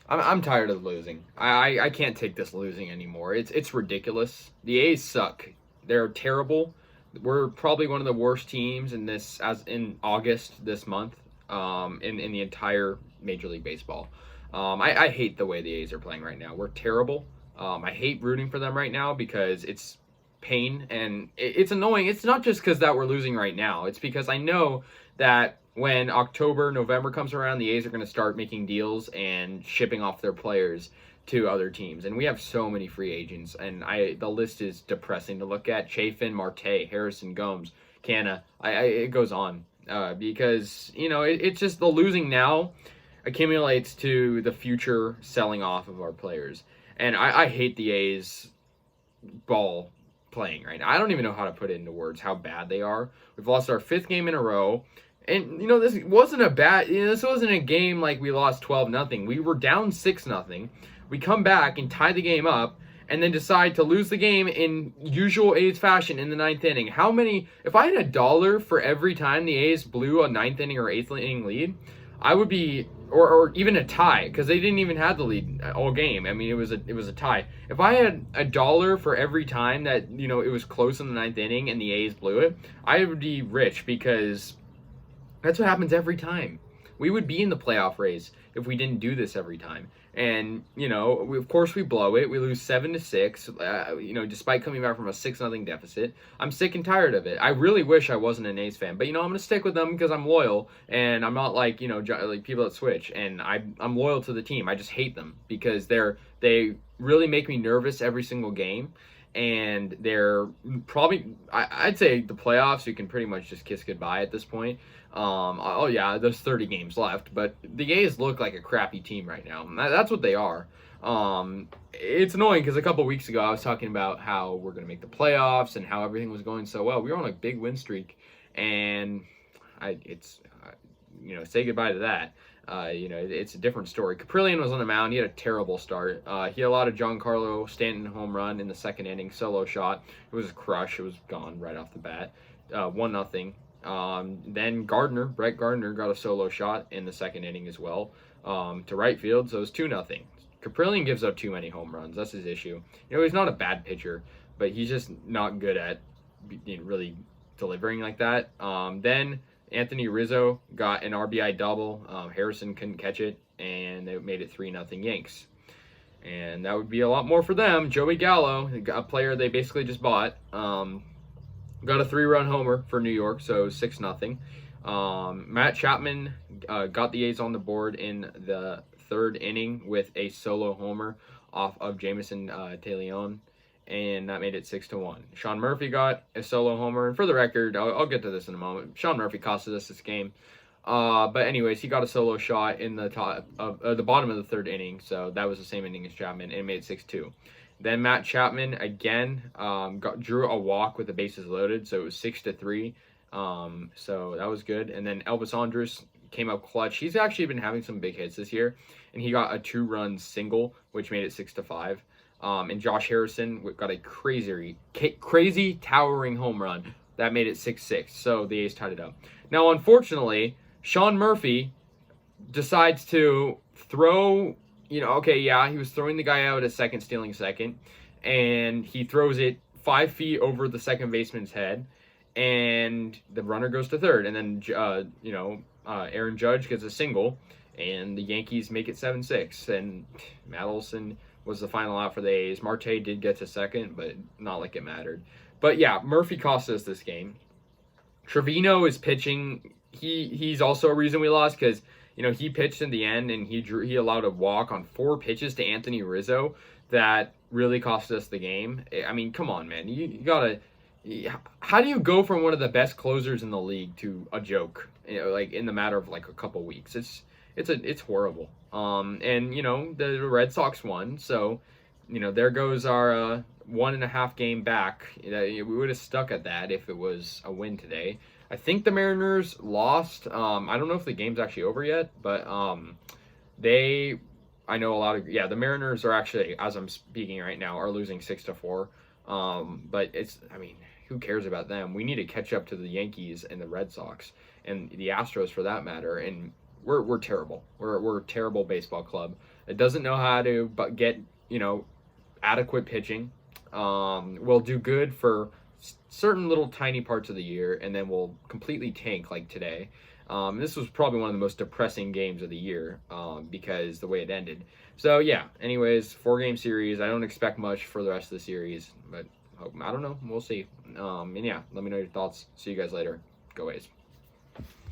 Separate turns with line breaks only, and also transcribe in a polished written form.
I'm tired of losing. I can't take this losing anymore. It's ridiculous. The A's suck. They're terrible. We're probably one of the worst teams in this as in August this month. In the entire Major League Baseball. I hate the way the A's are playing right now. We're terrible. I hate rooting for them right now because it's pain and it's annoying. It's not just because that we're losing right now. It's because I know that when October, November comes around, the A's are going to start making deals and shipping off their players to other teams. And we have so many free agents, and the list is depressing to look at. Chafin, Marte, Harrison, Gomes, Canna. It goes on because it's just the losing now accumulates to the future selling off of our players. And I hate the A's ball playing right now. I don't even know how to put it into words how bad they are. We've lost our fifth game in a row. And this wasn't this wasn't a game like we lost 12-0. We were down 6-0. We come back and tie the game up and then decide to lose the game in usual A's fashion in the ninth inning. If I had $1 for every time the A's blew a ninth inning or eighth inning lead, I would be, or even a tie, because they didn't even have the lead all game. I mean, it was a tie. If I had $1 for every time that it was close in the ninth inning and the A's blew it, I would be rich because that's what happens every time. We would be in the playoff race if we didn't do this every time. And of course we blow it. We lose 7-6. Despite coming back from a 6-0 deficit, I'm sick and tired of it. I really wish I wasn't an A's fan, but I'm gonna stick with them because I'm loyal, and I'm not like like people that switch. And I'm loyal to the team. I just hate them because they really make me nervous every single game. And they're probably, I'd say the playoffs, you can pretty much just kiss goodbye at this point. Oh yeah, there's 30 games left, but the A's look like a crappy team right now. That's what they are. It's annoying because a couple weeks ago I was talking about how we're going to make the playoffs and how everything was going so well. We were on a big win streak, and say goodbye to that. It's a different story. Caprillion was on the mound. He had a terrible start. He had a lot of Giancarlo Stanton home run in the second inning, solo shot. It was a crush. It was gone right off the bat. 1-0. Then Brett Gardner got a solo shot in the second inning as well to right field, so it was 2-0. Caprillion gives up too many home runs. That's his issue. He's not a bad pitcher, but he's just not good at really delivering like that. Then Anthony Rizzo got an RBI double. Harrison couldn't catch it, and they made it 3-0 Yanks. And that would be a lot more for them. Joey Gallo, a player they basically just bought, got a 3-run homer for New York, so 6-0. Matt Chapman got the A's on the board in the third inning with a solo homer off of Jameson Taillon, and that made it 6-1. Sean Murphy got a solo homer, and for the record, I'll get to this in a moment. Sean Murphy costed us this game. But anyways, he got a solo shot in the top of the bottom of the third inning, so that was the same inning as Chapman, and it made it 6-2. Then Matt Chapman again drew a walk with the bases loaded, so it was 6-3. So that was good. And then Elvis Andrus came up clutch. He's actually been having some big hits this year, and he got a 2-run single, which made it 6-5. And Josh Harrison got a crazy towering home run that made it 6-6. So the A's tied it up. Now, unfortunately, Sean Murphy decides to throw. He was throwing the guy out at second, stealing second, and he throws it 5 feet over the second baseman's head, and the runner goes to third, and then Aaron Judge gets a single, and the Yankees make it 7-6, and Matt Olson was the final out for the A's. Marte did get to second, but not like it mattered. But yeah, Murphy cost us this game. Trevino is pitching. He's also a reason we lost because he pitched in the end, and he allowed a walk on 4 pitches to Anthony Rizzo that really cost us the game. I mean, come on, man. You gotta. How do you go from one of the best closers in the league to a joke? Like in the matter of like a couple weeks. It's horrible. And the Red Sox won, so there goes our 1.5 game back. We would have stuck at that if it was a win today. I think the Mariners lost. I don't know if the game's actually over yet, but the Mariners are actually, as I'm speaking right now, are losing 6-4. But who cares about them? We need to catch up to the Yankees and the Red Sox and the Astros for that matter. And we're terrible. We're a terrible baseball club. It doesn't know how to but get, adequate pitching. Will do good for certain little tiny parts of the year, and then will completely tank like today. This was probably one of the most depressing games of the year because the way it ended. So yeah. Anyways, 4-game series. I don't expect much for the rest of the series, but I don't know. We'll see. And yeah, let me know your thoughts. See you guys later. Go A's.